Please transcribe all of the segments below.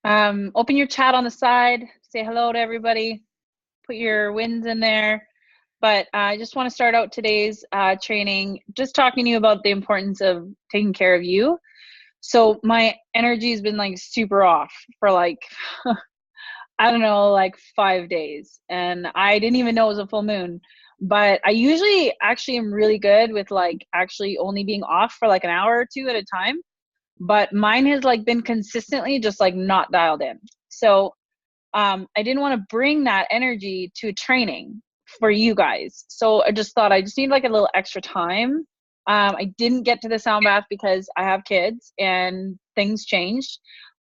Open your chat on the side, say hello to everybody, put your wins in there. But I just want to start out today's training just talking to you about the importance of taking care of you. So my energy has been like super off for like, I don't know, like 5 days. And I didn't even know it was a full moon. But I usually actually am really good with like actually only being off for like an hour or two at a time. But mine has like been consistently just like not dialed in. So I didn't want to bring that energy to training for you guys. So I just thought I just need like a little extra time. I didn't get to the sound bath because I have kids and things changed,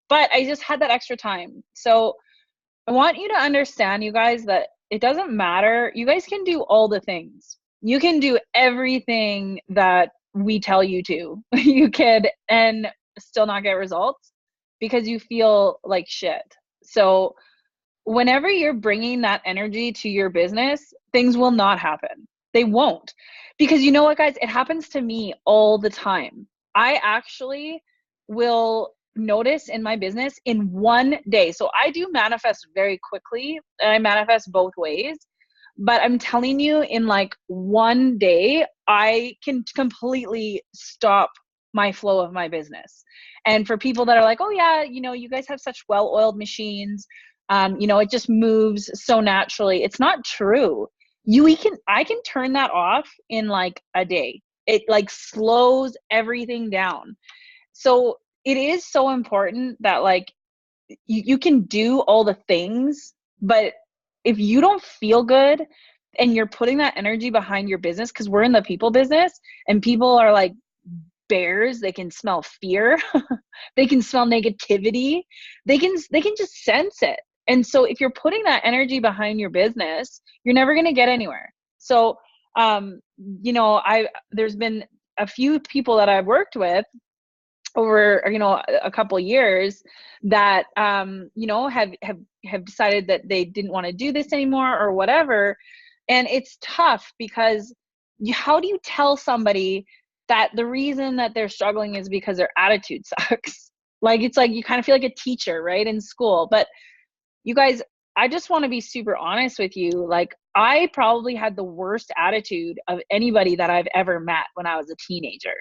but I just had that extra time. So I want you to understand, you guys, that it doesn't matter. You guys can do all the things. You can do everything that we tell you to. You could and still not get results because you feel like shit. So whenever you're bringing that energy to your business, things will not happen. They won't. Because you know what, guys? It happens to me all the time. I actually will notice in my business in one day. So I do manifest very quickly, and I manifest both ways. But I'm telling you, in like one day, I can completely stop my flow of my business. And for people that are like, oh, yeah, you guys have such well oiled machines, it just moves so naturally. It's not true. I can turn that off in like a day. It like slows everything down. So it is so important that like you can do all the things, but if you don't feel good and you're putting that energy behind your business, because we're in the people business and people are like bears, they can smell fear, they can smell negativity, they can just sense it. And so if you're putting that energy behind your business, you're never going to get anywhere. So I there's been a few people that I've worked with over a couple years that have decided that they didn't want to do this anymore or whatever. And it's tough because how do you tell somebody that the reason that they're struggling is because their attitude sucks? Like, it's like you kind of feel like a teacher, right, in school. But you guys, I just want to be super honest with you. Like, I probably had the worst attitude of anybody that I've ever met when I was a teenager.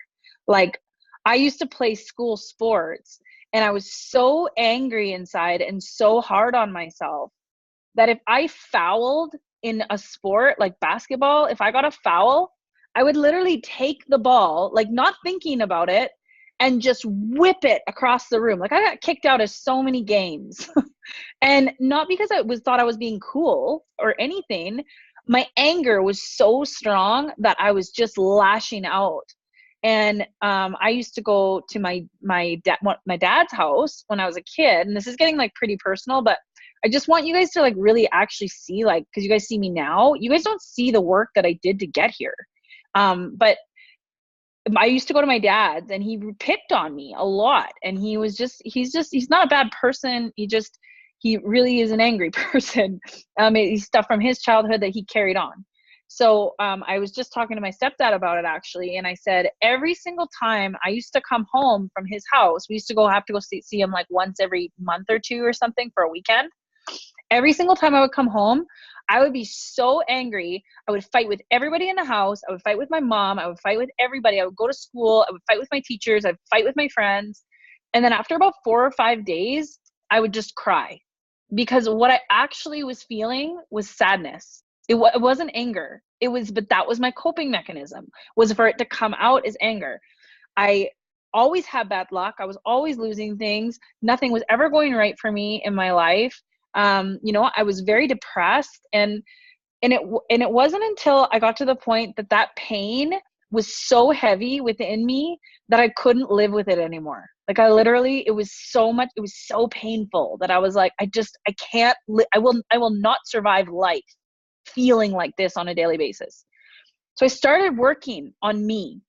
Like, I used to play school sports and I was so angry inside and so hard on myself that if I fouled in a sport like basketball, if I got a foul, I would literally take the ball, like not thinking about it, and just whip it across the room. Like, I got kicked out of so many games. And not because I was thought I was being cool or anything. My anger was so strong that I was just lashing out. And I used to go to my dad's house when I was a kid, and this is getting like pretty personal, but I just want you guys to like really actually see, like, because you guys see me now, you guys don't see the work that I did to get here. But I used to go to my dad's and he picked on me a lot, and he's not a bad person. He really is an angry person. It's stuff from his childhood that he carried on. So I was just talking to my stepdad about it actually, and I said every single time I used to come home from his house, we used to have to go see him like once every month or two or something for a weekend. Every single time I would come home, I would be so angry. I would fight with everybody in the house. I would fight with my mom. I would fight with everybody. I would go to school. I would fight with my teachers. I'd fight with my friends. And then after about 4 or 5 days, I would just cry because what I actually was feeling was sadness. It wasn't anger. But that was my coping mechanism, was for it to come out as anger. I always had bad luck. I was always losing things. Nothing was ever going right for me in my life. I was very depressed, and it wasn't until I got to the point that that pain was so heavy within me that I couldn't live with it anymore. Like, it was so painful that I was like, I can't, I will not survive life feeling like this on a daily basis. So I started working on me,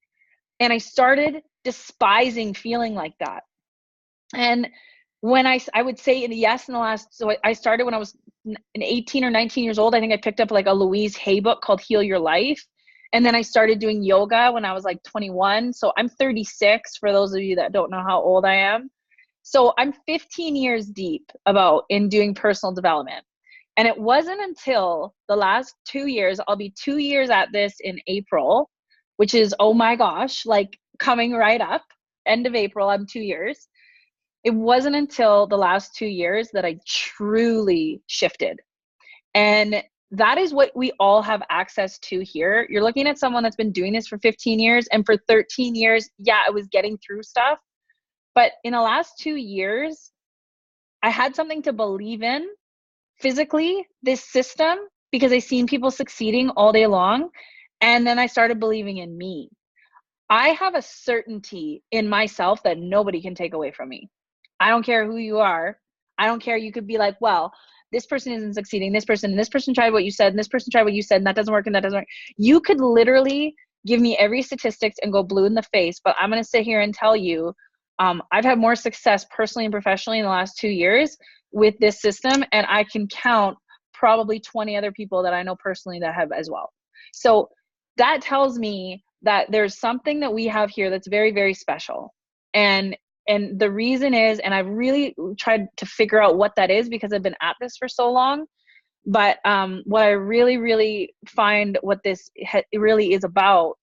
and I started despising feeling like that. And when I would say yes in the last, so I started when I was 18 or 19 years old. I think I picked up like a Louise Hay book called Heal Your Life. And then I started doing yoga when I was like 21. So I'm 36 for those of you that don't know how old I am. So I'm 15 years deep in doing personal development. And it wasn't until the last 2 years, I'll be 2 years at this in April, which is, oh my gosh, like coming right up, end of April, I'm 2 years. It wasn't until the last 2 years that I truly shifted. And that is what we all have access to here. You're looking at someone that's been doing this for 15 years, and for 13 years, yeah, I was getting through stuff. But in the last 2 years, I had something to believe in physically, this system, because I seen people succeeding all day long. And then I started believing in me. I have a certainty in myself that nobody can take away from me. I don't care who you are. I don't care. You could be like, well, this person isn't succeeding. This person tried what you said, and this person tried what you said, and that doesn't work, and that doesn't work. You could literally give me every statistics and go blue in the face, but I'm going to sit here and tell you, I've had more success personally and professionally in the last 2 years with this system, and I can count probably 20 other people that I know personally that have as well. So that tells me that there's something that we have here that's very, very special. And the reason is, and I've really tried to figure out what that is because I've been at this for so long, but what I really, really find what this really is about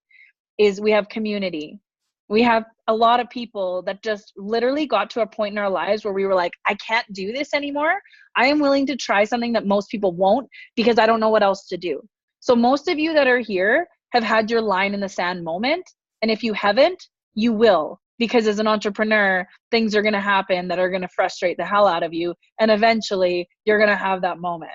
is we have community. We have a lot of people that just literally got to a point in our lives where we were like, I can't do this anymore. I am willing to try something that most people won't because I don't know what else to do. So most of you that are here have had your line in the sand moment. And if you haven't, you will, because as an entrepreneur, things are going to happen that are going to frustrate the hell out of you. And eventually you're going to have that moment.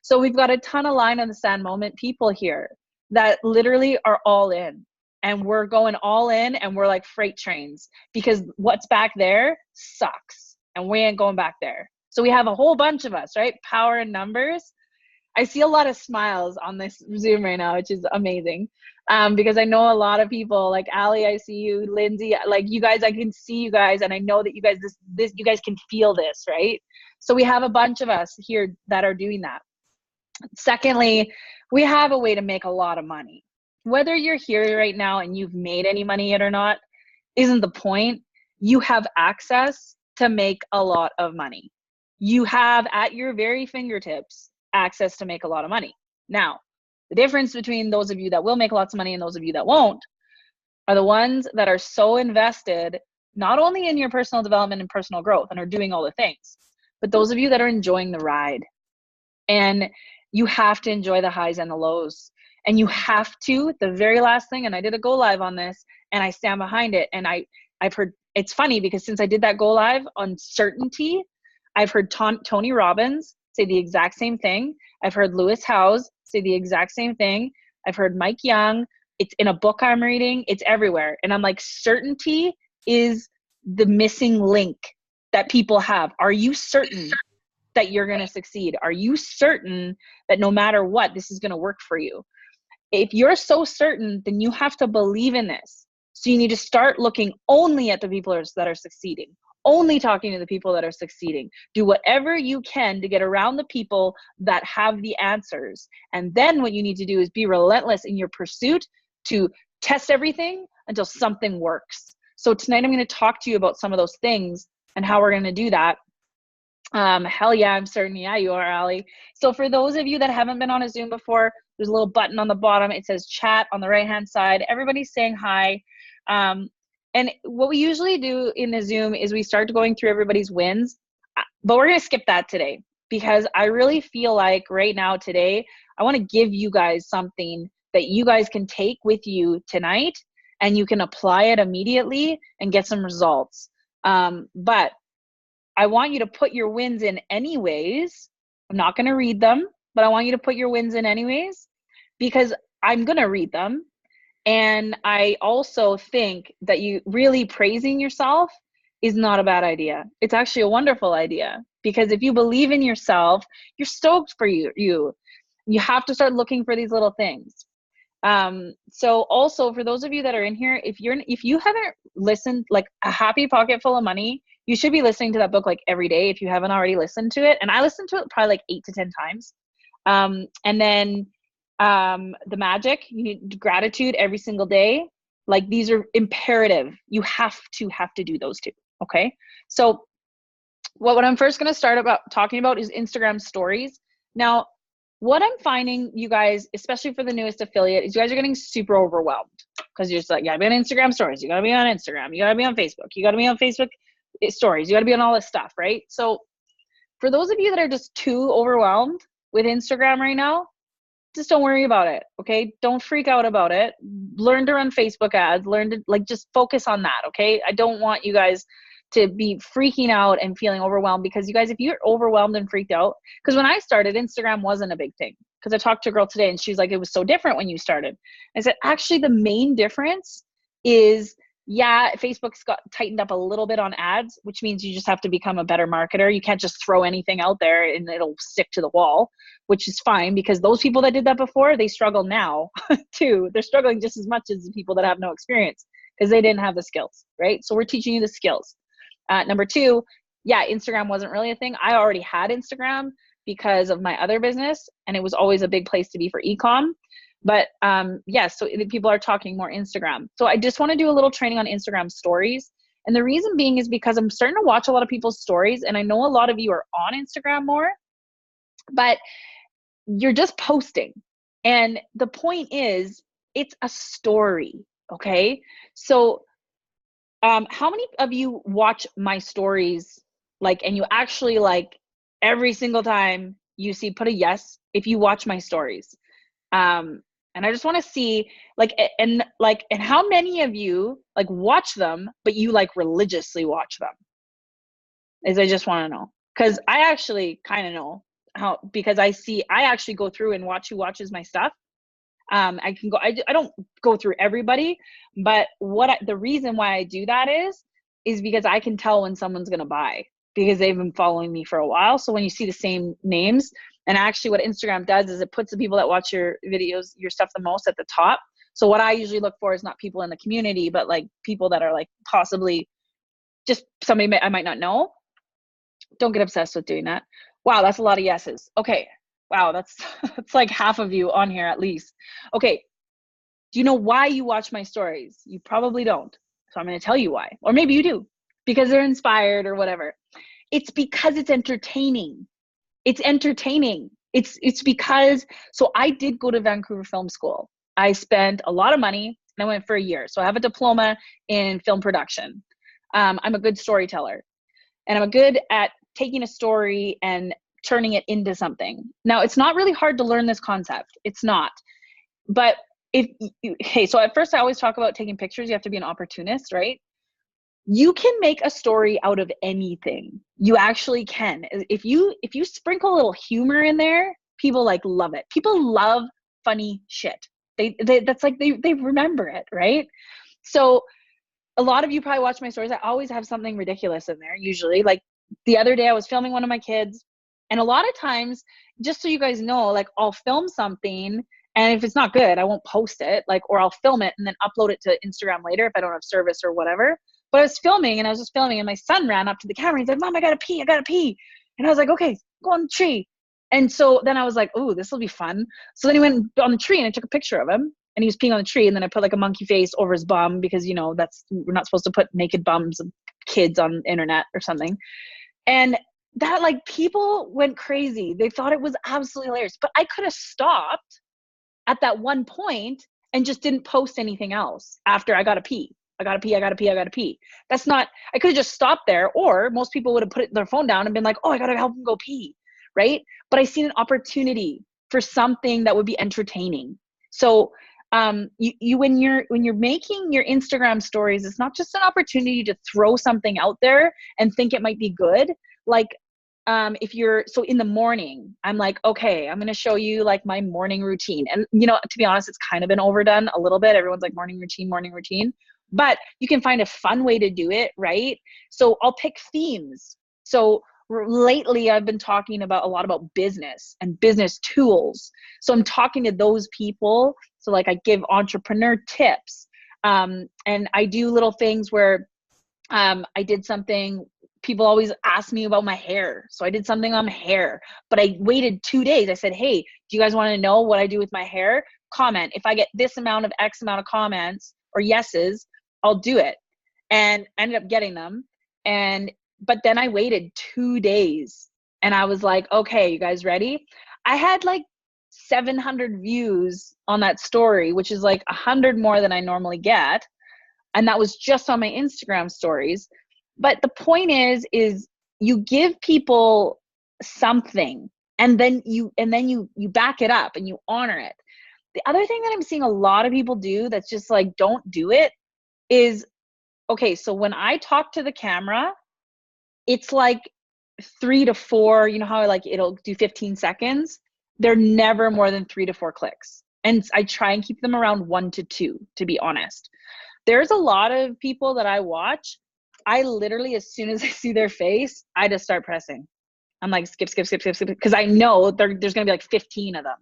So we've got a ton of line in the sand moment people here that literally are all in. And we're going all in, and we're like freight trains because what's back there sucks and we ain't going back there. So we have a whole bunch of us, right? Power in numbers. I see a lot of smiles on this Zoom right now, which is amazing. Because I know a lot of people like Ali, I see you, Lindsay, like you guys, I can see you guys. And I know that you guys, you guys can feel this, right? So we have a bunch of us here that are doing that. Secondly, we have a way to make a lot of money. Whether you're here right now and you've made any money yet or not, isn't the point. You have access to make a lot of money. You have at your very fingertips access to make a lot of money. Now, the difference between those of you that will make lots of money and those of you that won't are the ones that are so invested, not only in your personal development and personal growth and are doing all the things, but those of you that are enjoying the ride. And you have to enjoy the highs and the lows. And you have to, the very last thing, and I did a go live on this and I stand behind it. And I've heard, it's funny because since I did that go live on certainty, I've heard Tony Robbins say the exact same thing. I've heard Lewis Howes say the exact same thing. I've heard Mike Young. It's in a book I'm reading. It's everywhere. And I'm like, certainty is the missing link that people have. Are you certain that you're going to succeed? Are you certain that no matter what, this is going to work for you? If you're so certain, then you have to believe in this. So you need to start looking only at the people that are succeeding, only talking to the people that are succeeding. Do whatever you can to get around the people that have the answers. And then what you need to do is be relentless in your pursuit to test everything until something works. So tonight I'm going to talk to you about some of those things and how we're going to do that. Hell yeah, I'm certain. Yeah, you are, Ali. So for those of you that haven't been on a Zoom before, there's a little button on the bottom. It says chat on the right-hand side. Everybody's saying hi. And what we usually do in the Zoom is we start going through everybody's wins, but we're going to skip that today because I really feel like right now today, I want to give you guys something that you guys can take with you tonight and you can apply it immediately and get some results. But I want you to put your wins in anyways. I'm not going to read them, but I want you to put your wins in anyways because I'm going to read them. And I also think that you really praising yourself is not a bad idea. It's actually a wonderful idea because if you believe in yourself, you're stoked for you. You have to start looking for these little things. So also for those of you that are in here, if you haven't listened, like A Happy Pocket Full of Money, you should be listening to that book like every day if you haven't already listened to it. And I listened to it probably like 8 to 10 times. And then The Magic, you need gratitude every single day. Like these are imperative. You have to do those two. Okay. So what I'm first going to start about talking about is Instagram stories. Now, what I'm finding, you guys, especially for the newest affiliate, is you guys are getting super overwhelmed because you're just like, you gotta be on Instagram stories, you gotta be on Instagram, you gotta be on Facebook, you gotta be on Facebook stories, you gotta be on all this stuff, right? So for those of you that are just too overwhelmed with Instagram right now, just don't worry about it, okay? Don't freak out about it. Learn to run Facebook ads, learn to just focus on that, okay? I don't want you guys to be freaking out and feeling overwhelmed, because you guys, if you're overwhelmed and freaked out, because when I started, Instagram wasn't a big thing. Because I talked to a girl today and she's like, it was so different when you started. I said, actually, the main difference is, yeah, Facebook's got tightened up a little bit on ads, which means you just have to become a better marketer. You can't just throw anything out there and it'll stick to the wall, which is fine, because those people that did that before, they struggle now too. They're struggling just as much as the people that have no experience because they didn't have the skills, right? So we're teaching you the skills. Number two, yeah, Instagram wasn't really a thing. I already had Instagram because of my other business, and it was always a big place to be for e-com. But so people are talking more Instagram. So I just want to do a little training on Instagram stories. And the reason being is because I'm starting to watch a lot of people's stories, and I know a lot of you are on Instagram more, but you're just posting. And the point is, it's a story, okay? So how many of you watch my stories, like, and you actually, like, every single time you see, put a yes if you watch my stories. And I just want to see, like, and how many of you like watch them, but you like religiously watch them? Is, I just want to know, because I actually kind of know how, because I actually go through and watch who watches my stuff. I don't go through everybody, but the reason why I do that is because I can tell when someone's going to buy, because they've been following me for a while. So when you see the same names, and actually what Instagram does is it puts the people that watch your videos, your stuff the most, at the top. So what I usually look for is not people in the community, but like people that are like possibly just somebody I might not know. Don't get obsessed with doing that. Wow, that's a lot of yeses. Okay. Wow, that's like half of you on here at least. Okay. Do you know why you watch my stories? You probably don't. So I'm going to tell you why. Or maybe you do, because they're inspired or whatever. It's because it's entertaining. It's entertaining. It's because, so I did go to Vancouver Film School. I spent a lot of money and I went for a year. So I have a diploma in film production. I'm a good storyteller, and I'm good at taking a story and turning it into something. Now, it's not really hard to learn this concept. It's not. But so at first I always talk about taking pictures. You have to be an opportunist, right? You can make a story out of anything. You actually can. If you sprinkle a little humor in there, people like love it. People love funny shit. That's like, they remember it, right? So a lot of you probably watch my stories. I always have something ridiculous in there, usually. Like the other day I was filming one of my kids, and a lot of times, just so you guys know, like, I'll film something, and if it's not good, I won't post it, like, or I'll film it and then upload it to Instagram later if I don't have service or whatever. But I was filming, and my son ran up to the camera and said, "Mom, I gotta pee. And I was like, okay, go on the tree. And so then I was like, oh, this will be fun. So then he went on the tree and I took a picture of him, and he was peeing on the tree. And then I put like a monkey face over his bum, because, we're not supposed to put naked bums of kids on the internet or something. And that, like, people went crazy. They thought it was absolutely hilarious. But I could have stopped at that one point and just didn't post anything else after I gotta pee. I gotta pee. That's not, I could have just stopped there, or most people would have put their phone down and been like, oh, I gotta help him go pee, right? But I seen an opportunity for something that would be entertaining. So when you're making your Instagram stories, it's not just an opportunity to throw something out there and think it might be good. Like, so in the morning, I'm like, okay, I'm going to show you like my morning routine. And, to be honest, it's kind of been overdone a little bit. Everyone's like morning routine, but you can find a fun way to do it, right? So I'll pick themes. So lately I've been talking a lot about business and business tools. So I'm talking to those people. So like, I give entrepreneur tips. And I do little things where I did something. People always ask me about my hair. So I did something on hair, but I waited 2 days. I said, hey, do you guys want to know what I do with my hair? Comment. If I get this amount of X amount of comments or yeses, I'll do it. And I ended up getting them. And But then I waited 2 days and I was like, okay, you guys ready? I had like 700 views on that story, which is like 100 more than I normally get. And that was just on my Instagram stories. But the point is you give people something, and then you back it up and you honor it. The other thing that I'm seeing a lot of people do that's just like, don't do it, is, okay, so when I talk to the camera, it's like 3 to 4, you know how like it'll do 15 seconds? They're never more than 3 to 4 clicks. And I try and keep them around 1 to 2, to be honest. There's a lot of people that I watch, I literally, as soon as I see their face, I just start pressing. I'm like, skip, skip, skip, skip, skip, because I know there's going to be like 15 of them.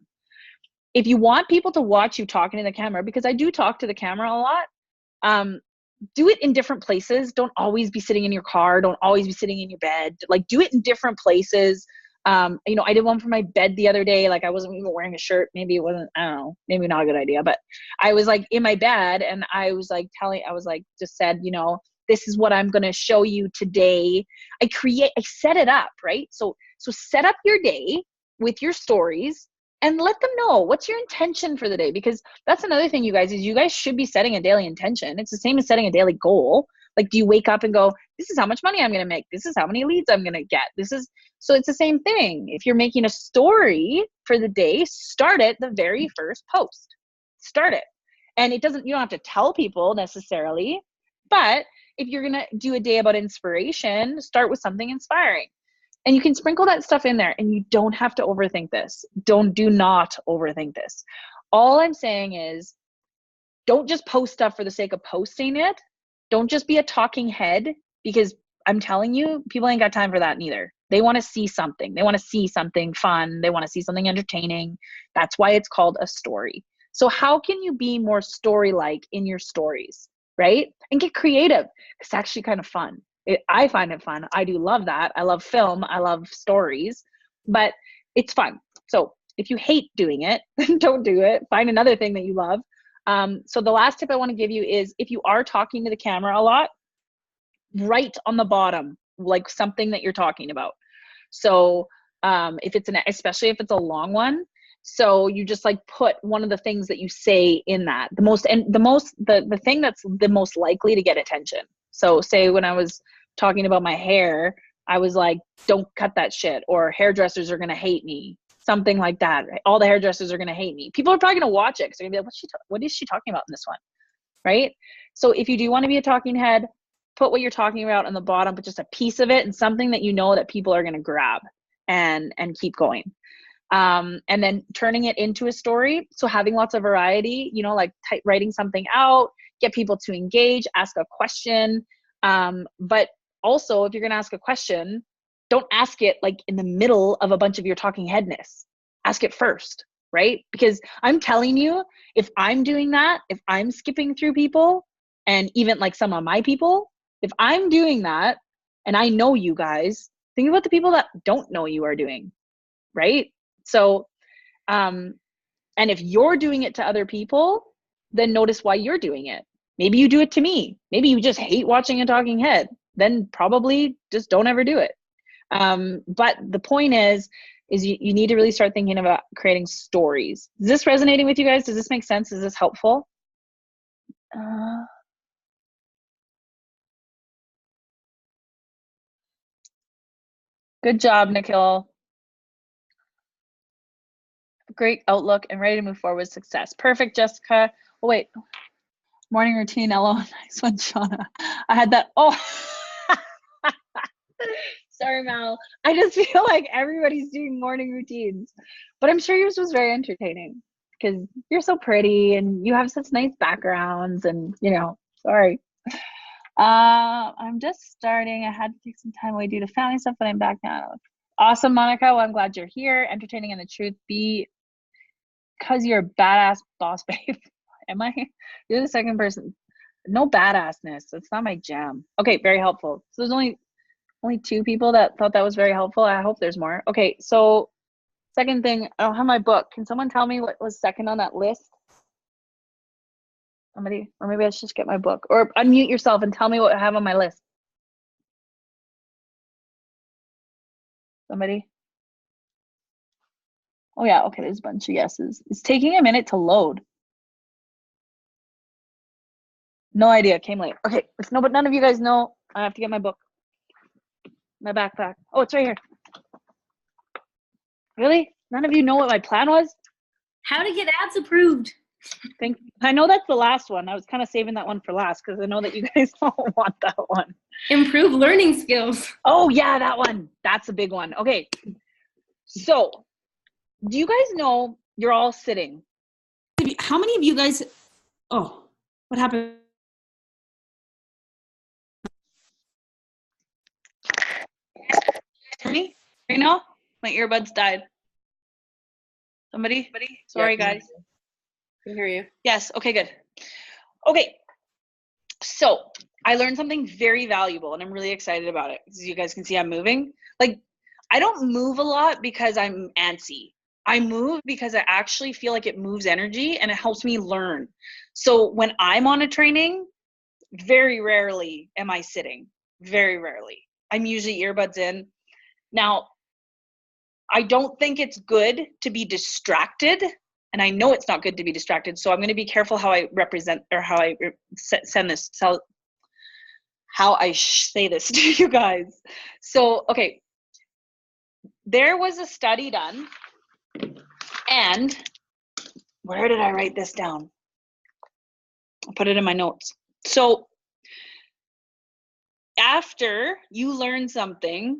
If you want people to watch you talking to the camera, because I do talk to the camera a lot, do it in different places. Don't always be sitting in your car. Don't always be sitting in your bed. Like, do it in different places. You know, I did one for my bed the other day. Like, I wasn't even wearing a shirt. Maybe it wasn't, I don't know, maybe not a good idea, but I was like in my bed and I was like just said, you know, this is what I'm going to show you today. I set it up, right? So set up your day with your stories and let them know what's your intention for the day. Because that's another thing, you guys, is you guys should be setting a daily intention. It's the same as setting a daily goal. Like, do you wake up and go, this is how much money I'm going to make? This is how many leads I'm going to get. So it's the same thing. If you're making a story for the day, start it the very first post. Start it. And you don't have to tell people necessarily, but if you're going to do a day about inspiration, start with something inspiring. And you can sprinkle that stuff in there, and you don't have to overthink this. Do not overthink this. All I'm saying is, don't just post stuff for the sake of posting it. Don't just be a talking head, because I'm telling you, people ain't got time for that neither. They want to see something. They want to see something fun. They want to see something entertaining. That's why it's called a story. So how can you be more story-like in your stories, right? And get creative. It's actually kind of fun. I find it fun. I do love that. I love film. I love stories, but it's fun. So if you hate doing it, don't do it. Find another thing that you love. So the last tip I want to give you is, if you are talking to the camera a lot, write on the bottom, like something that you're talking about. So especially if it's a long one, so you just like put one of the things that you say in that, the thing that's the most likely to get attention. So say when I was talking about my hair, I was like, don't cut that shit, or hairdressers are going to hate me. Something like that, right? All the hairdressers are going to hate me. People are probably going to watch it because they're going to be like, what is she talking about in this one? Right? So if you do want to be a talking head, put what you're talking about on the bottom, but just a piece of it and something that you know that people are going to grab and keep going. And then turning it into a story. So having lots of variety, you know, like writing something out, get people to engage, ask a question. But also, if you're going to ask a question, don't ask it like in the middle of a bunch of your talking headness. Ask it first, right? Because I'm telling you, if I'm doing that, if I'm skipping through people, and even like some of my people, if I'm doing that and I know you guys, think about the people that don't know you are doing, right? So, and if you're doing it to other people, then notice why you're doing it. Maybe you do it to me. Maybe you just hate watching a talking head. Then probably just don't ever do it. But the point is you need to really start thinking about creating stories. Is this resonating with you guys? Does this make sense? Is this helpful? Good job, Nikhil. Great outlook and ready to move forward with success. Perfect, Jessica. Oh, wait. Morning routine, Ella. Nice one, Shauna. I had that. Oh, sorry, Mal. I just feel like everybody's doing morning routines, but I'm sure yours was very entertaining because you're so pretty and you have such nice backgrounds, and sorry. I'm just starting. I had to take some time away due to family stuff, but I'm back now. Awesome, Monica. Well, I'm glad you're here. Entertaining and the truth be, because you're a badass boss babe. Am I? You're the second person. No badassness. That's not my jam. Okay, very helpful. So there's only 2 people that thought that was very helpful. I hope there's more. Okay, so second thing, I don't have my book. Can someone tell me what was second on that list? Somebody, or maybe I should just get my book. Or unmute yourself and tell me what I have on my list. Somebody? Oh yeah, okay, there's a bunch of yeses. It's taking a minute to load. No idea, came late. Okay, if no, but none of you guys know, I have to get my book. My backpack. Oh, it's right here. Really? None of you know what my plan was? How to get ads approved. I know that's the last one. I was kind of saving that one for last because I know that you guys don't want that one. Improve learning skills. Oh yeah, that one. That's a big one. Okay. So, do you guys know you're all sitting? How many of you guys, oh, what happened? Hear me right now? My earbuds died. Somebody? Sorry, guys. I can hear you. Yes. Okay, good. Okay. So I learned something very valuable and I'm really excited about it. As you guys can see, I'm moving. Like, I don't move a lot because I'm antsy. I move because I actually feel like it moves energy and it helps me learn. So when I'm on a training, very rarely am I sitting. Very rarely. I'm usually earbuds in. Now, I don't think it's good to be distracted, and I know it's not good to be distracted, so I'm going to be careful how I represent or how I send this, how I say this to you guys. So, okay, there was a study done, and where did I write this down? I put it in my notes. So, after you learn something,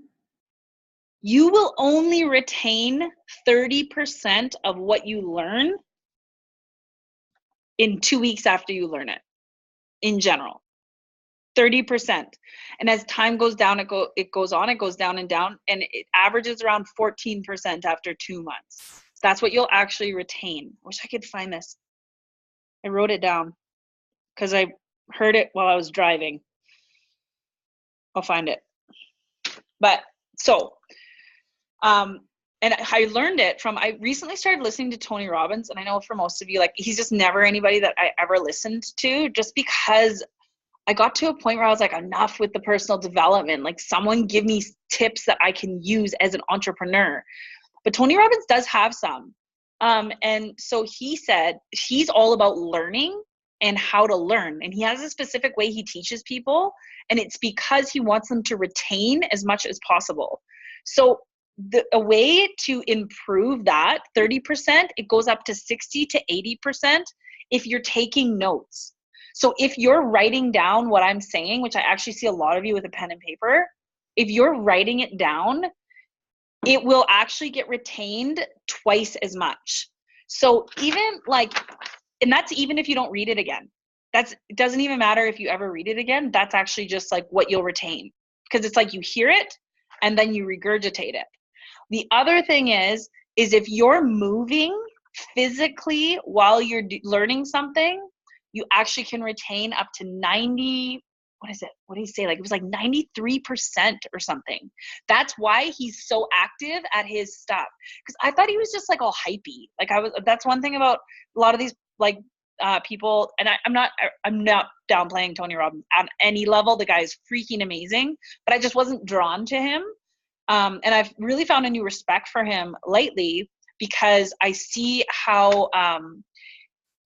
you will only retain 30% of what you learn in 2 weeks after you learn it, in general. 30%. And as time goes down, it goes down and down, and it averages around 14% after 2 months. That's what you'll actually retain. I wish I could find this. I wrote it down because I heard it while I was driving. I'll find it. But so, and I learned it from, I recently started listening to Tony Robbins, and I know for most of you, like, he's just never anybody that I ever listened to, just because I got to a point where I was like, enough with the personal development. Like, someone give me tips that I can use as an entrepreneur. But Tony Robbins does have some. And so he said he's all about learning and how to learn. And he has a specific way he teaches people. And it's because he wants them to retain as much as possible. So a way to improve that 30%, it goes up to 60 to 80% if you're taking notes. So if you're writing down what I'm saying, which I actually see a lot of you with a pen and paper, if you're writing it down, it will actually get retained twice as much. So even like, and that's even if you don't read it again. It doesn't even matter if you ever read it again. That's actually just like what you'll retain, because it's like you hear it and then you regurgitate it. The other thing is if you're moving physically while you're learning something, you actually can retain up to 90, what is it? What did he say? Like, it was like 93% or something. That's why he's so active at his stuff. Because I thought he was just like all hypey. Like, that's one thing about a lot of these like people, and I'm not downplaying Tony Robbins on any level. The guy is freaking amazing, but I just wasn't drawn to him. And I've really found a new respect for him lately, because I see how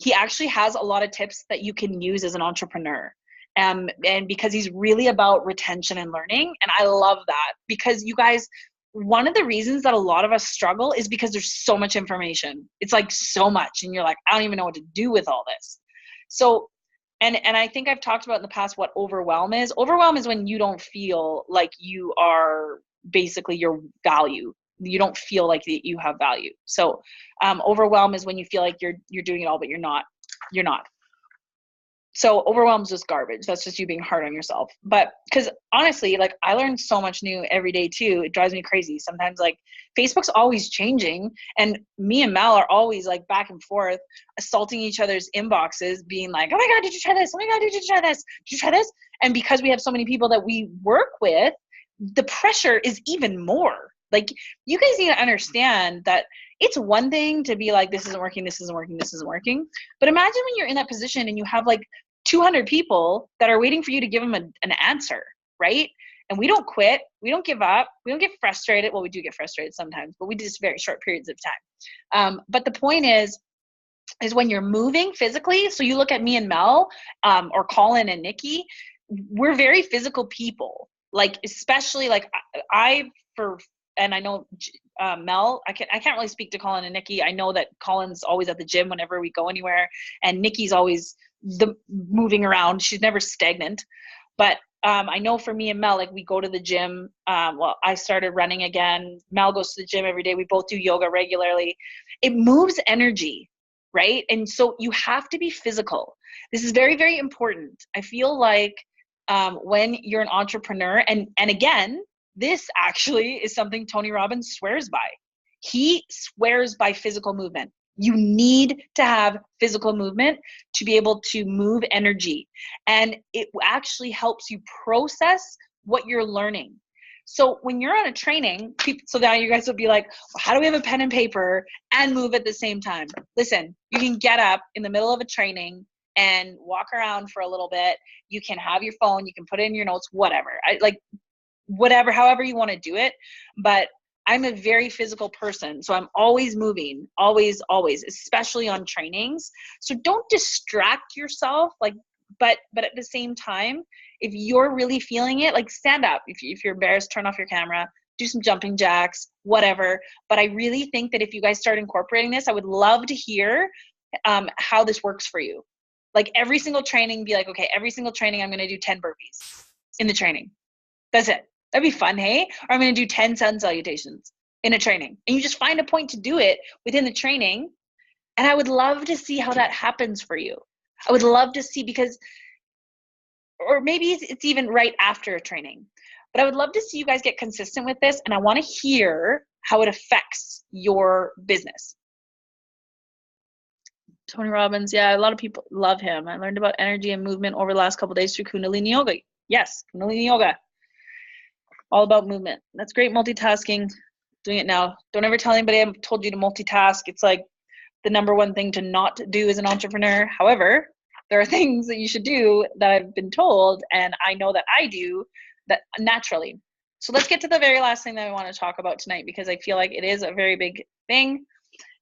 he actually has a lot of tips that you can use as an entrepreneur. And because he's really about retention and learning. And I love that, because you guys, one of the reasons that a lot of us struggle is because there's so much information. It's like so much. And you're like, I don't even know what to do with all this. So, and I think I've talked about in the past what overwhelm is. Overwhelm is when you don't feel like you are basically your value. You don't feel like you have value. So overwhelm is when you feel like you're doing it all, but you're not. So overwhelm is just garbage. That's just you being hard on yourself. But because honestly, like, I learn so much new every day too. It drives me crazy. Sometimes like Facebook's always changing, and me and Mal are always like back and forth, assaulting each other's inboxes, being like, oh my God, did you try this? Oh my God, did you try this? Did you try this? And because we have so many people that we work with, the pressure is even more. Like, you guys need to understand that it's one thing to be like, this isn't working, this isn't working, this isn't working. But imagine when you're in that position and you have like 200 people that are waiting for you to give them an answer, right? And we don't quit. We don't give up. We don't get frustrated. Well, we do get frustrated sometimes, but we do just very short periods of time. But the point is when you're moving physically, so you look at me and Mel, or Colin and Nikki, we're very physical people. Like, especially like and I know Mel, I can't really speak to Colin and Nikki. I know that Colin's always at the gym whenever we go anywhere, and Nikki's always moving around. She's never stagnant. But I know for me and Mel, like, we go to the gym. Well, I started running again. Mel goes to the gym every day. We both do yoga regularly. It moves energy, right? And so you have to be physical. This is very, very important. I feel like when you're an entrepreneur, and again, this actually is something Tony Robbins swears by. He swears by physical movement. You need to have physical movement to be able to move energy. And it actually helps you process what you're learning. So when you're on a training, so now you guys will be like, well, how do we have a pen and paper and move at the same time? Listen, you can get up in the middle of a training and walk around for a little bit. You can have your phone, you can put in your notes, whatever. However you want to do it. But I'm a very physical person, so I'm always moving, always, especially on trainings. So don't distract yourself, but at the same time, if you're really feeling it, like, stand up. If you're embarrassed, turn off your camera, do some jumping jacks, whatever. But I really think that if you guys start incorporating this, I would love to hear how this works for you. Like, every single training, be like, okay, every single training I'm going to do 10 burpees in the training. That's it. That'd be fun, hey? Or I'm going to do 10 sun salutations in a training. And you just find a point to do it within the training. And I would love to see how that happens for you. I would love to see, or maybe it's even right after a training. But I would love to see you guys get consistent with this. And I want to hear how it affects your business. Tony Robbins, yeah, a lot of people love him. I learned about energy and movement over the last couple of days through Kundalini Yoga. Yes, Kundalini Yoga. All about movement. That's great multitasking. Doing it now. Don't ever tell anybody I've told you to multitask. It's like the number one thing to not do as an entrepreneur. However, there are things that you should do that I've been told, and I know that I do that naturally. So let's get to the very last thing that I want to talk about tonight, because I feel like it is a very big thing.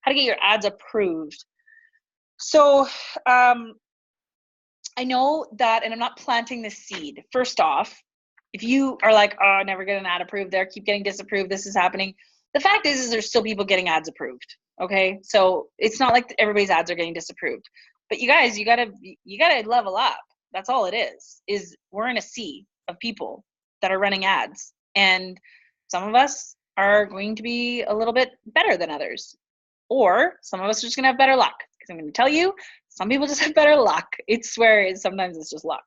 How to get your ads approved. So I know that, and I'm not planting this seed. First off, if you are like, oh, never get an ad approved there, keep getting disapproved, this is happening. The fact is there's still people getting ads approved. Okay. So it's not like everybody's ads are getting disapproved, but you guys, you gotta level up. That's all it is we're in a sea of people that are running ads, and some of us are going to be a little bit better than others, or some of us are just gonna have better luck. Because I'm going to tell you, some people just have better luck. Sometimes it's just luck.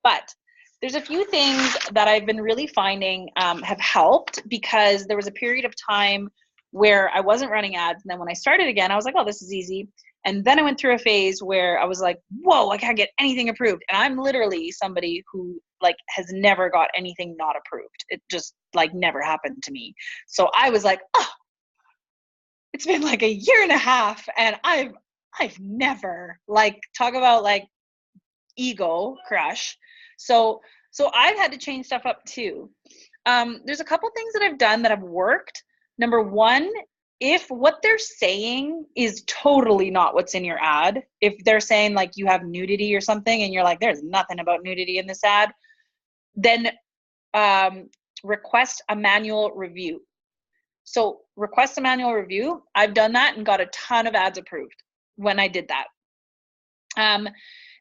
But there's a few things that I've been really finding have helped, because there was a period of time where I wasn't running ads. And then when I started again, I was like, oh, this is easy. And then I went through a phase where I was like, whoa, I can't get anything approved. And I'm literally somebody who has never got anything not approved. It just never happened to me. So I was like, oh, it's been like a year and a half and I've never, talk about ego crush. So I've had to change stuff up too. There's a couple things that I've done that have worked. Number one, if what they're saying is totally not what's in your ad, if they're saying you have nudity or something and you're like, there's nothing about nudity in this ad, then request a manual review. So request a manual review. I've done that and got a ton of ads approved when I did that.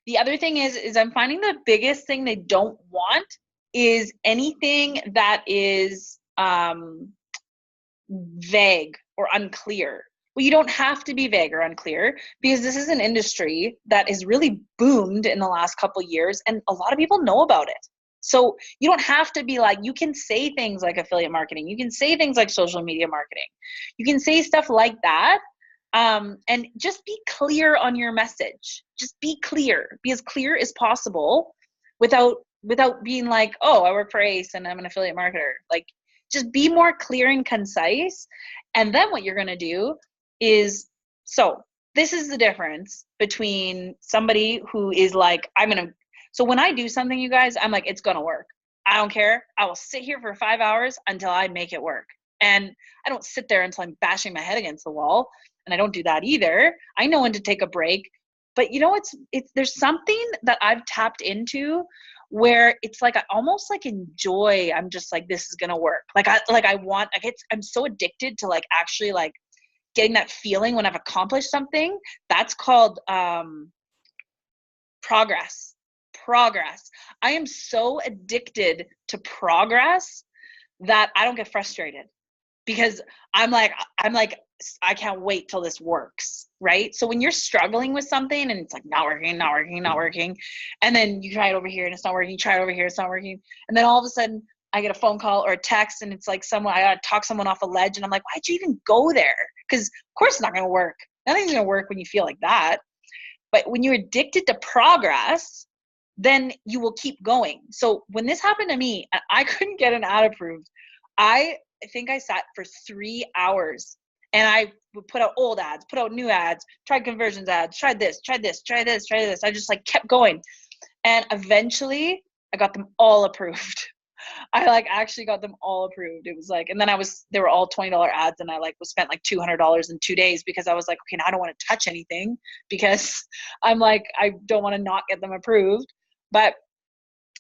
The other thing is I'm finding the biggest thing they don't want is anything that is vague or unclear. Well, you don't have to be vague or unclear, because this is an industry that is really boomed in the last couple of years, and a lot of people know about it. So you don't have to be you can say things like affiliate marketing. You can say things like social media marketing. You can say stuff like that. And just be clear on your message. Just be clear as possible without being oh, I work for Ace and I'm an affiliate marketer. Just be more clear and concise. And then what you're going to do is, so this is the difference between somebody who is so when I do something, you guys, I'm it's going to work. I don't care. I will sit here for 5 hours until I make it work. And I don't sit there until I'm bashing my head against the wall. And I don't do that either. I know when to take a break. But you know, it's there's something that I've tapped into where it's like I almost like enjoy. I'm just like, this is gonna work. I'm so addicted to like actually like getting that feeling when I've accomplished something. That's called progress. I am so addicted to progress that I don't get frustrated, because I'm like, I can't wait till this works, right? So when you're struggling with something and it's like not working, and then you try it over here and it's not working, you try it over here, it's not working, and then all of a sudden I get a phone call or a text and it's like I gotta talk someone off a ledge, and I'm like, why'd you even go there? Because of course it's not gonna work. Nothing's gonna work when you feel like that. But when you're addicted to progress, then you will keep going. So when this happened to me, I couldn't get an ad approved. I think I sat for 3 hours and I would put out old ads, put out new ads, tried conversions ads, tried this. I just like kept going. And eventually I got them all approved. I like actually got them all approved. It was like, and then they were all $20 ads, and I like was spent like $200 in 2 days, because I was like, okay, now I don't want to touch anything, because I'm like, I don't want to not get them approved. But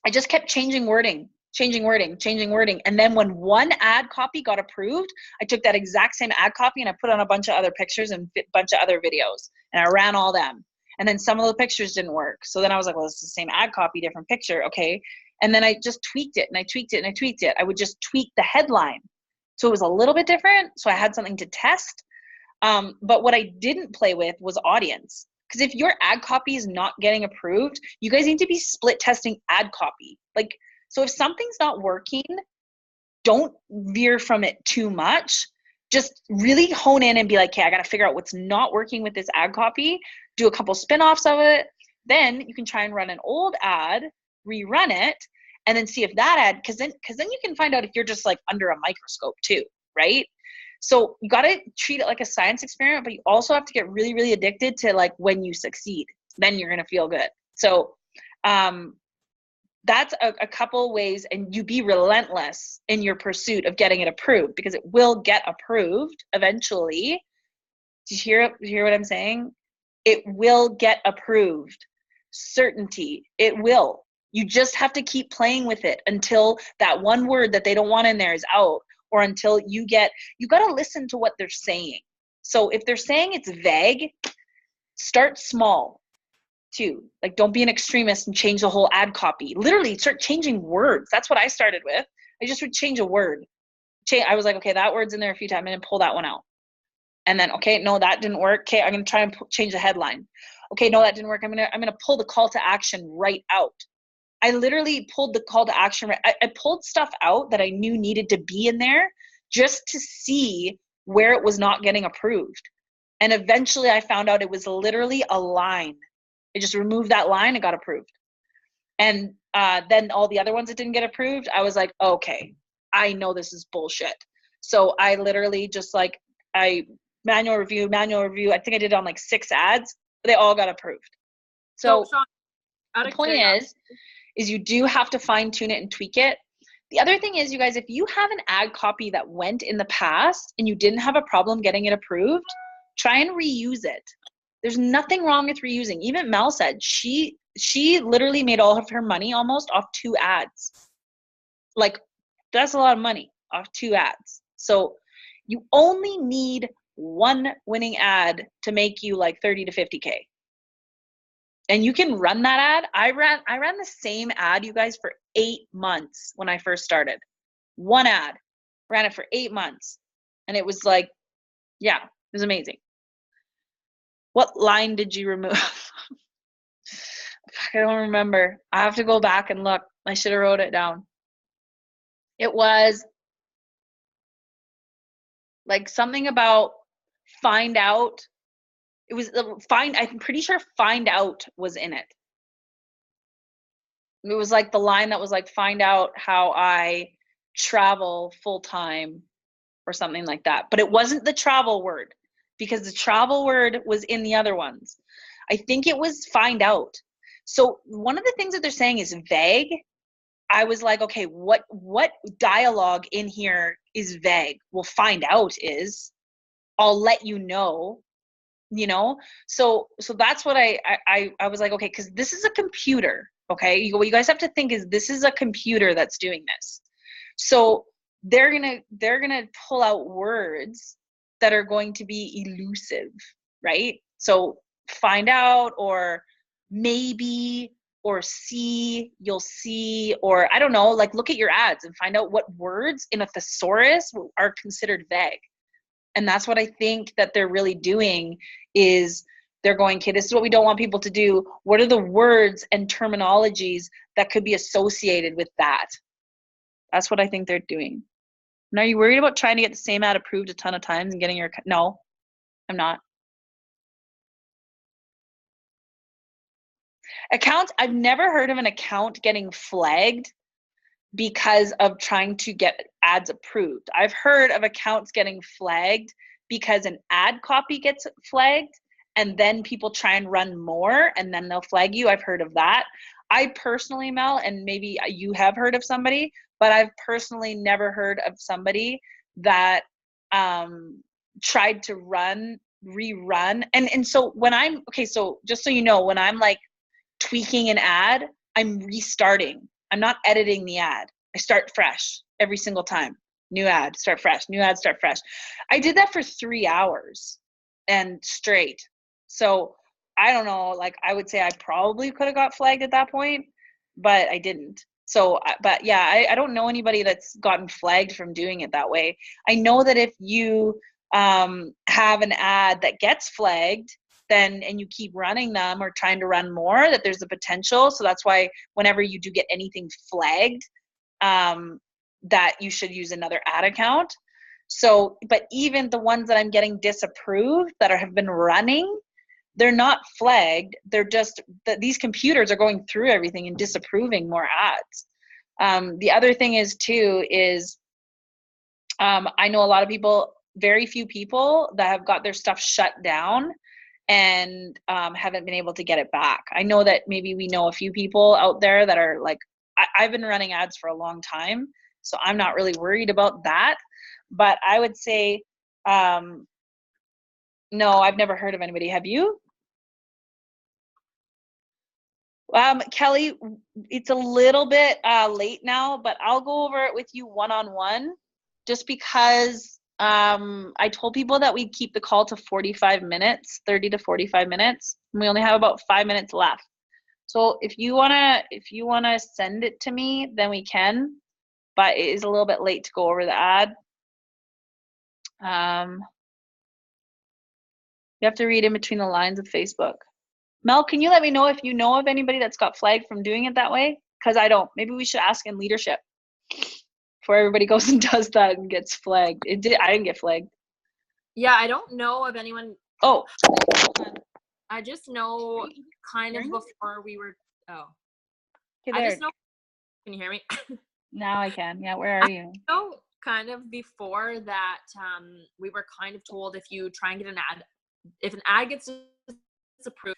I just kept changing wording. And then when one ad copy got approved, I took that exact same ad copy and I put on a bunch of other pictures and a bunch of other videos, and I ran all them. And then some of the pictures didn't work. So then I was like, well, it's the same ad copy, different picture. Okay. And then I just tweaked it. I would just tweak the headline, so it was a little bit different. So I had something to test. But what I didn't play with was audience. Because if your ad copy is not getting approved, you guys need to be split testing ad copy. Like, so if something's not working, don't veer from it too much. Just really hone in and be like, okay, I got to figure out what's not working with this ad copy, do a couple spin-offs of it. Then you can try and run an old ad, rerun it, and then see if that ad, because then you can find out if you're just like under a microscope too, right? So you got to treat it like a science experiment, but you also have to get really, really addicted to like when you succeed, then you're going to feel good. So that's a couple ways, and you be relentless in your pursuit of getting it approved, because it will get approved eventually. Do you hear what I'm saying? It will get approved. Certainty. It will. You just have to keep playing with it until that one word that they don't want in there is out, or until you got to listen to what they're saying. So if they're saying it's vague, start small too. Like, don't be an extremist and change the whole ad copy. Literally start changing words. That's what I started with. I just would change a word. I was like, okay, that word's in there a few times. I'm going to pull that one out. And then, okay, no, that didn't work. Okay, I'm going to try and change the headline. Okay, no, that didn't work. I'm going to pull the call to action right out. I literally pulled the call to action. I pulled stuff out that I knew needed to be in there just to see where it was not getting approved. And eventually I found out it was literally a line. I just removed that line and got approved. And then all the other ones that didn't get approved, I was like, okay, I know this is bullshit. So I literally just like, manual review. I think I did it on like 6 ads. They all got approved. So Sean, the point is you do have to fine tune it and tweak it. The other thing is, you guys, if you have an ad copy that went in the past and you didn't have a problem getting it approved, try and reuse it. There's nothing wrong with reusing. Even Mel said she literally made all of her money almost off 2 ads. Like, that's a lot of money off 2 ads. So you only need one winning ad to make you like 30 to 50K. And you can run that ad. I ran the same ad, you guys, for 8 months when I first started. One ad. Ran it for 8 months. And it was like, yeah, it was amazing. What line did you remove? I don't remember. I have to go back and look. I should have wrote it down. It was like something about find out. It was I'm pretty sure find out was in it. It was like the line that was like, find out how I travel full time or something like that. But it wasn't the travel word, because the travel word was in the other ones. I think it was find out. So one of the things that they're saying is vague. I was like, okay, what dialogue in here is vague? We'll find out is, I'll let you know, So that's what I was like, okay, because this is a computer, okay? What you guys have to think is this is a computer that's doing this. So they're gonna pull out words that are going to be elusive, right? So find out, or maybe, or you'll see, or I don't know, like look at your ads and find out what words in a thesaurus are considered vague. And that's what I think that they're really doing is they're going, okay, this is what we don't want people to do. What are the words and terminologies that could be associated with that? That's what I think they're doing. And are you worried about trying to get the same ad approved a ton of times and getting your, no, I'm not. Accounts, I've never heard of an account getting flagged because of trying to get ads approved. I've heard of accounts getting flagged because an ad copy gets flagged and then people try and run more and then they'll flag you. I've heard of that. I personally, Mel, and maybe you have heard of somebody, but I've personally never heard of somebody that tried to rerun. And so when I'm, okay, so just so you know, when I'm like tweaking an ad, I'm restarting. I'm not editing the ad. I start fresh every single time. New ad, start fresh. New ad, start fresh. I did that for 3 hours and straight. So I don't know, like I would say I probably could have got flagged at that point, but I didn't. So, but yeah, I don't know anybody that's gotten flagged from doing it that way. I know that if you have an ad that gets flagged, then, and you keep running them or trying to run more, that there's a potential. So that's why whenever you do get anything flagged, that you should use another ad account. So, but even the ones that I'm getting disapproved that have been running, they're not flagged. They're just that these computers are going through everything and disapproving more ads. The other thing is too, is I know a lot of people, very few people that have got their stuff shut down and haven't been able to get it back. I know that maybe we know a few people out there that are like, I've been running ads for a long time, so I'm not really worried about that. But I would say, no, I've never heard of anybody. Have you? Kelly, it's a little bit late now, but I'll go over it with you one-on-one just because I told people that we'd keep the call to 45 minutes, 30 to 45 minutes. And we only have about 5 minutes left. So if you wanna send it to me, then we can, but it is a little bit late to go over the ad. You have to read in between the lines of Facebook. Mel, can you let me know if you know of anybody that's got flagged from doing it that way? Because I don't. Maybe we should ask in leadership before everybody goes and does that and gets flagged. I didn't get flagged. Yeah, I don't know of anyone. Oh. I just know kind of before we were, Okay, I just know, can you hear me? Now I can. Yeah, where are you? So kind of before that, we were kind of told if you try and get an ad, if an ad gets disapproved,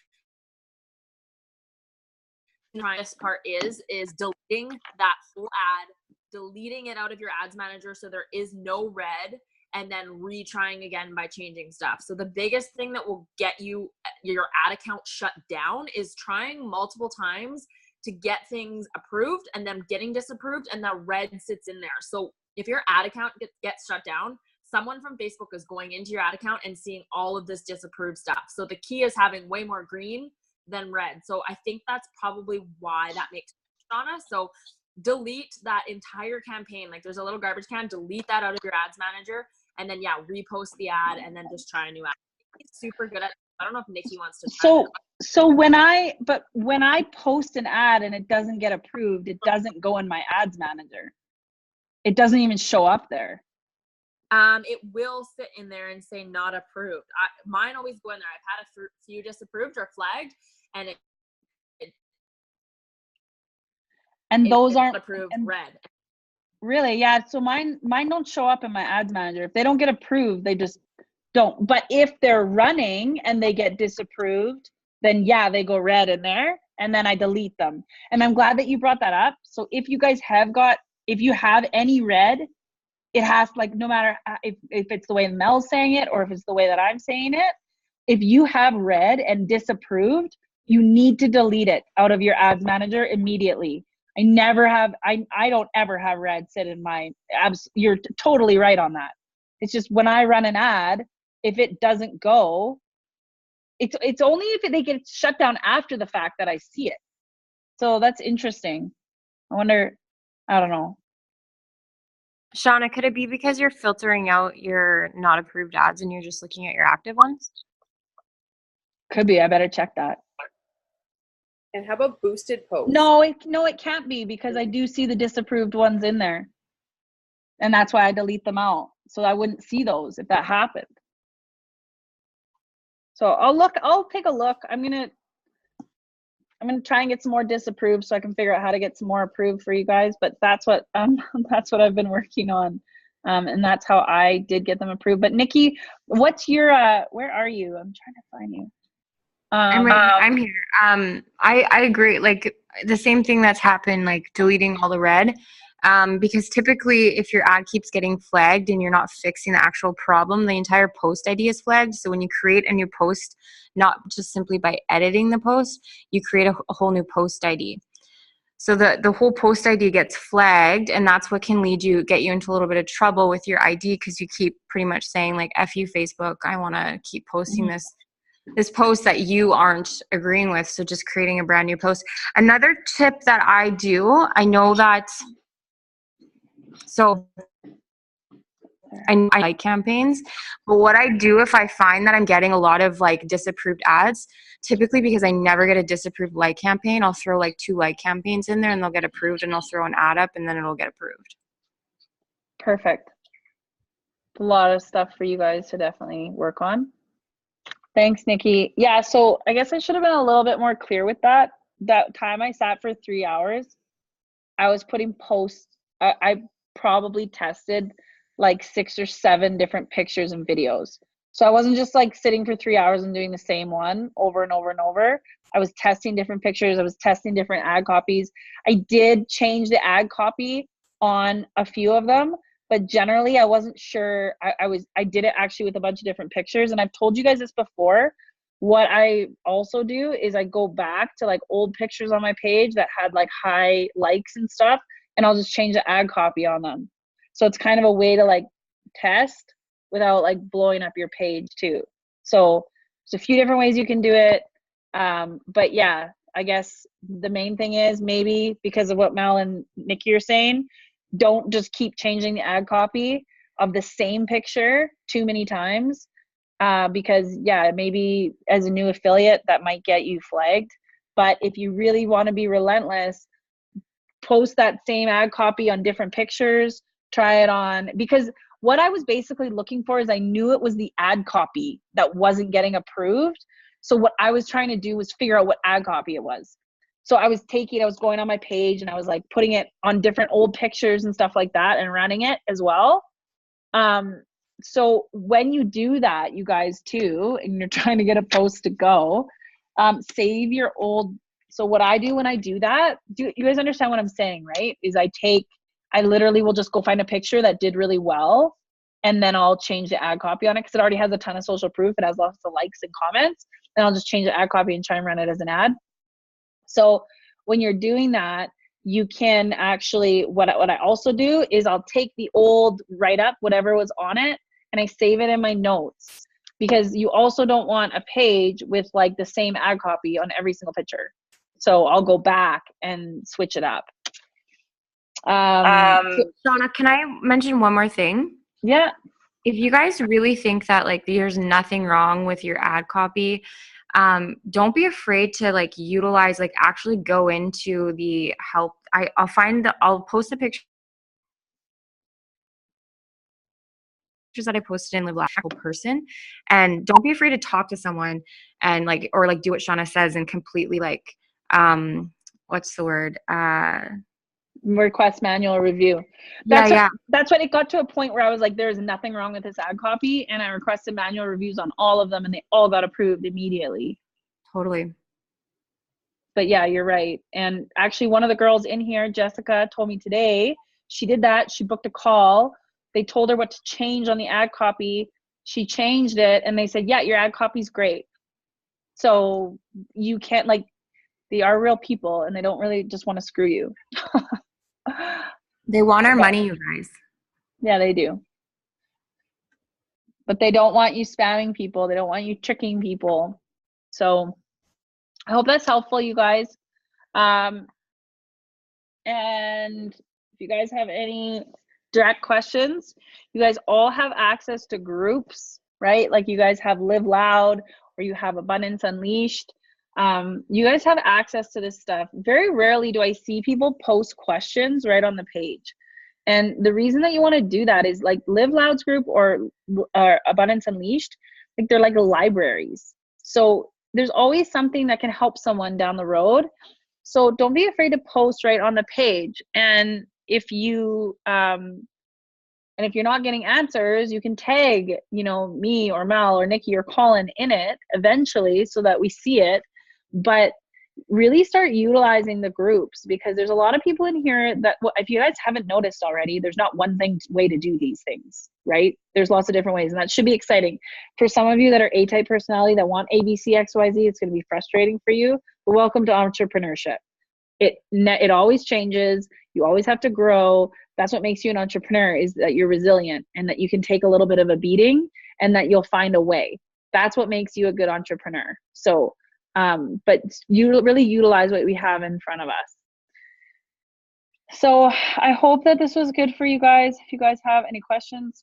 the hardest part is deleting that whole ad, deleting it out of your ads manager so there is no red, and then retrying again by changing stuff. So the biggest thing that will get you your ad account shut down is trying multiple times to get things approved and then getting disapproved, and that red sits in there. So if your ad account gets shut down, someone from Facebook is going into your ad account and seeing all of this disapproved stuff. So the key is having way more green than red. So I think that's probably why that makes sense, Donna. So delete that entire campaign. Like there's a little garbage can, delete that out of your ads manager, and then repost the ad and then just try a new ad. He's super good at, I don't know if Nikki wants to try So when I post an ad and it doesn't get approved, it doesn't go in my ads manager. It doesn't even show up there. It will sit in there and say not approved. Mine always go in there. I've had a few disapproved or flagged, and those aren't approved, red. Really? Yeah. So mine don't show up in my ads manager. If they don't get approved, they just don't. But if they're running and they get disapproved, then they go red in there. and then I delete them. And I'm glad that you brought that up. So if you guys if you have any red, it has, like, no matter if it's the way Mel's saying it or if it's the way that I'm saying it, if you have red and disapproved, you need to delete it out of your ads manager immediately. I don't ever have red sit in my you're totally right on that. It's just when I run an ad, if it doesn't go, it's only if they get shut down after the fact that I see it. So that's interesting. I wonder, I don't know. Shauna, could it be because you're filtering out your not approved ads and you're just looking at your active ones? Could be. I better check that. And how about boosted posts? No, it can't be, because I do see the disapproved ones in there. And that's why I delete them out. So I wouldn't see those if that happened. So I'll take a look. I'm gonna try and get some more disapproved so I can figure out how to get some more approved for you guys. But that's what that's what I've been working on. And that's how I did get them approved. But Nikki, what's your where are you? I'm trying to find you. I'm here. I agree. Like the same thing that's happened, like deleting all the red. Because typically if your ad keeps getting flagged and you're not fixing the actual problem, the entire post ID is flagged. So when you create a new post, not just simply by editing the post, you create a whole new post ID. So the whole post ID gets flagged, and that's what can get you into a little bit of trouble with your ID, because you keep pretty much saying like, F you Facebook, I want to keep posting this post that you aren't agreeing with. So just creating a brand new post. Another tip that I do, I know that, so I like campaigns, but what I do if I find that I'm getting a lot of like disapproved ads, typically because I never get a disapproved like campaign, I'll throw like 2 like campaigns in there and they'll get approved, and I'll throw an ad up and then it'll get approved. Perfect. A lot of stuff for you guys to definitely work on. Thanks, Nikki. Yeah, so I guess I should have been a little bit more clear with that. That time I sat for 3 hours, I was putting posts. I probably tested like 6 or 7 different pictures and videos. So I wasn't just like sitting for 3 hours and doing the same one over and over and over. I was testing different pictures. I was testing different ad copies. I did change the ad copy on a few of them, but generally I wasn't sure. I did it actually with a bunch of different pictures, and I've told you guys this before. What I also do is I go back to like old pictures on my page that had like high likes and stuff, and I'll just change the ad copy on them. So it's kind of a way to like test without like blowing up your page too. So there's a few different ways you can do it. But yeah, I guess the main thing is, maybe because of what Mel and Nikki are saying, don't just keep changing the ad copy of the same picture too many times. Because yeah, maybe as a new affiliate that might get you flagged. But if you really want to be relentless, post that same ad copy on different pictures, try it on, because what I was basically looking for is I knew it was the ad copy that wasn't getting approved. So what I was trying to do was figure out what ad copy it was. So I was going on my page and I was like putting it on different old pictures and stuff like that and running it as well. So when you do that, you guys too, and you're trying to get a post to go, save your old. So what I do when I do that, you guys understand what I'm saying, right? Is I literally will just go find a picture that did really well, and then I'll change the ad copy on it because it already has a ton of social proof. It has lots of likes and comments. Then I'll just change the ad copy and try and run it as an ad. So when you're doing that, you can actually, what I also do is I'll take the old write-up, whatever was on it, and I save it in my notes, because you also don't want a page with like the same ad copy on every single picture. So I'll go back and switch it up. Shauna, can I mention one more thing? Yeah. If you guys really think that like there's nothing wrong with your ad copy, don't be afraid to like utilize, like actually go into the help. I'll post a picture that I posted in Live Laugh person, and don't be afraid to talk to someone and like, or like do what Shauna says and completely like, what's the word? Request manual review. That's when it got to a point where I was like, there's nothing wrong with this ad copy, and I requested manual reviews on all of them, and they all got approved immediately. Totally. But yeah, you're right. And actually one of the girls in here, Jessica, told me today, she did that. She booked a call. They told her what to change on the ad copy. She changed it and they said, yeah, your ad copy's great. So you can't, like, they are real people and they don't really just want to screw you. They want our money, you guys. Yeah, they do. But they don't want you spamming people. They don't want you tricking people. So I hope that's helpful, you guys. And if you guys have any direct questions, you guys all have access to groups, right? Like you guys have Live Loud or you have Abundance Unleashed. You guys have access to this stuff. Very rarely do I see people post questions right on the page. And the reason that you want to do that is like Live Loud's group or Abundance Unleashed, like they're like libraries. So there's always something that can help someone down the road. So don't be afraid to post right on the page. And if you and if you're not getting answers, you can tag, you know, me or Mel or Nikki or Colin in it eventually so that we see it. But really start utilizing the groups, because there's a lot of people in here that, well, if you guys haven't noticed already, there's not one way to do these things, right? There's lots of different ways, and that should be exciting. For some of you that are A-type personality that want ABC, XYZ, it's going to be frustrating for you, but welcome to entrepreneurship. It always changes. You always have to grow. That's what makes you an entrepreneur, is that you're resilient and that you can take a little bit of a beating and that you'll find a way. That's what makes you a good entrepreneur. So but you really utilize what we have in front of us. So I hope that this was good for you guys. If you guys have any questions,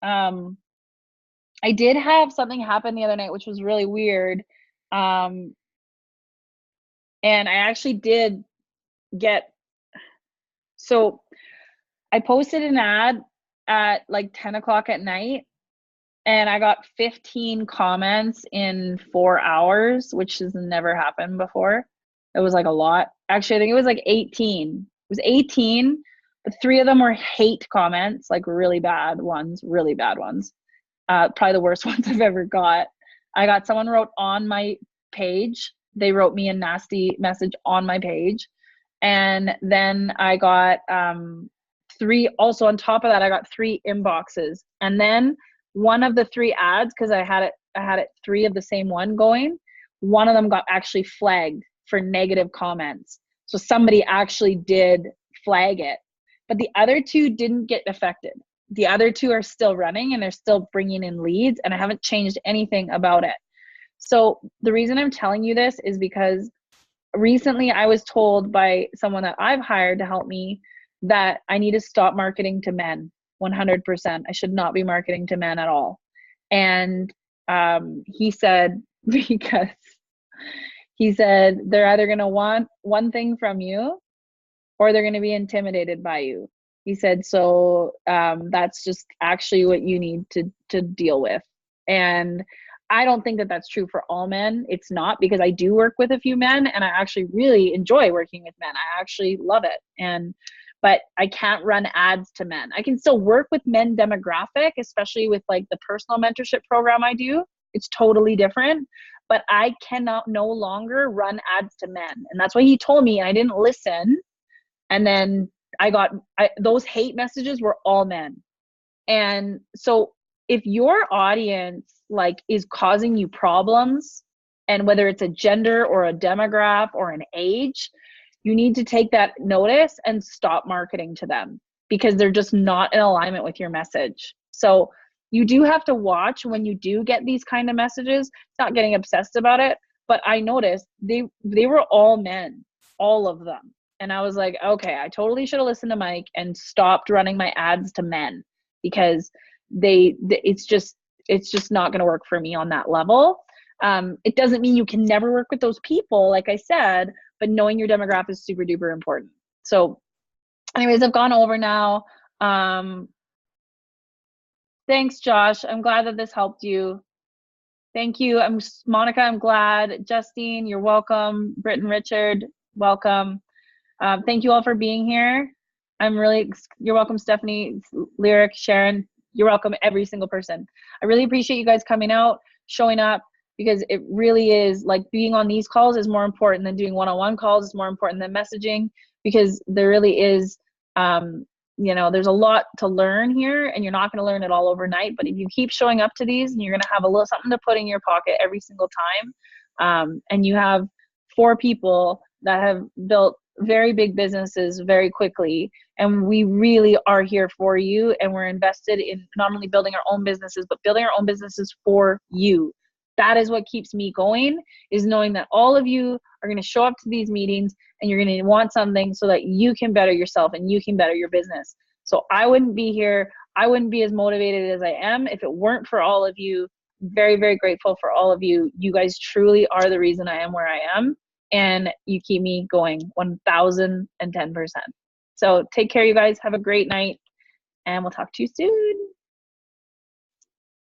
I did have something happen the other night, which was really weird. And I actually did so I posted an ad at like 10 o'clock at night, and I got 15 comments in 4 hours, which has never happened before. It was like a lot. Actually, I think it was like 18. It was 18, but 3 of them were hate comments, like really bad ones. Probably the worst ones I've ever got. I got someone wrote on my page. They wrote me a nasty message on my page. And then I got 3, also on top of that, I got 3 inboxes. And then one of the 3 ads, because I had it 3 of the same one going, one of them got actually flagged for negative comments. So somebody actually did flag it, but the other 2 didn't get affected. The other 2 are still running and they're still bringing in leads, and I haven't changed anything about it. So the reason I'm telling you this is because recently I was told by someone that I've hired to help me that I need to stop marketing to men. 100%. I should not be marketing to men at all. And he said, because he said they're either going to want one thing from you or they're going to be intimidated by you. He said, so that's just actually what you need to deal with. And I don't think that that's true for all men. It's not, because I do work with a few men and I actually really enjoy working with men. I actually love it. But I can't run ads to men. I can still work with men demographic, especially with like the personal mentorship program I do. It's totally different, but I cannot no longer run ads to men. And that's what he told me, and I didn't listen. And then those hate messages were all men. And so if your audience like is causing you problems, and whether it's a gender or a demographic or an age, you need to take that notice and stop marketing to them, because they're just not in alignment with your message. So you do have to watch when you do get these kind of messages, not getting obsessed about it. But I noticed they were all men, all of them. And I was like, okay, I totally should have listened to Mike and stopped running my ads to men, because it's just not going to work for me on that level. It doesn't mean you can never work with those people, like I said, but knowing your demographic is super duper important. So anyways, I've gone over now. Thanks, Josh. I'm glad that this helped you. Thank you. Monica, I'm glad. Justine, you're welcome. Britton, Richard, welcome. Thank you all for being here. You're welcome, Stephanie, Lyric, Sharon. You're welcome, every single person. I really appreciate you guys coming out, showing up. because it really is like being on these calls is more important than doing one-on-one calls. It's more important than messaging, because there really is, there's a lot to learn here, and you're not going to learn it all overnight. But if you keep showing up to these, and you're going to have a little something to put in your pocket every single time, and you have 4 people that have built very big businesses very quickly, and we really are here for you, and we're invested in not only building our own businesses, but building our own businesses for you. That is what keeps me going, is knowing that all of you are going to show up to these meetings, and you're going to want something so that you can better yourself and you can better your business. So I wouldn't be here, I wouldn't be as motivated as I am if it weren't for all of you. Very, very grateful for all of you. You guys truly are the reason I am where I am, and you keep me going 1010%. So take care, you guys. Have a great night, and we'll talk to you soon.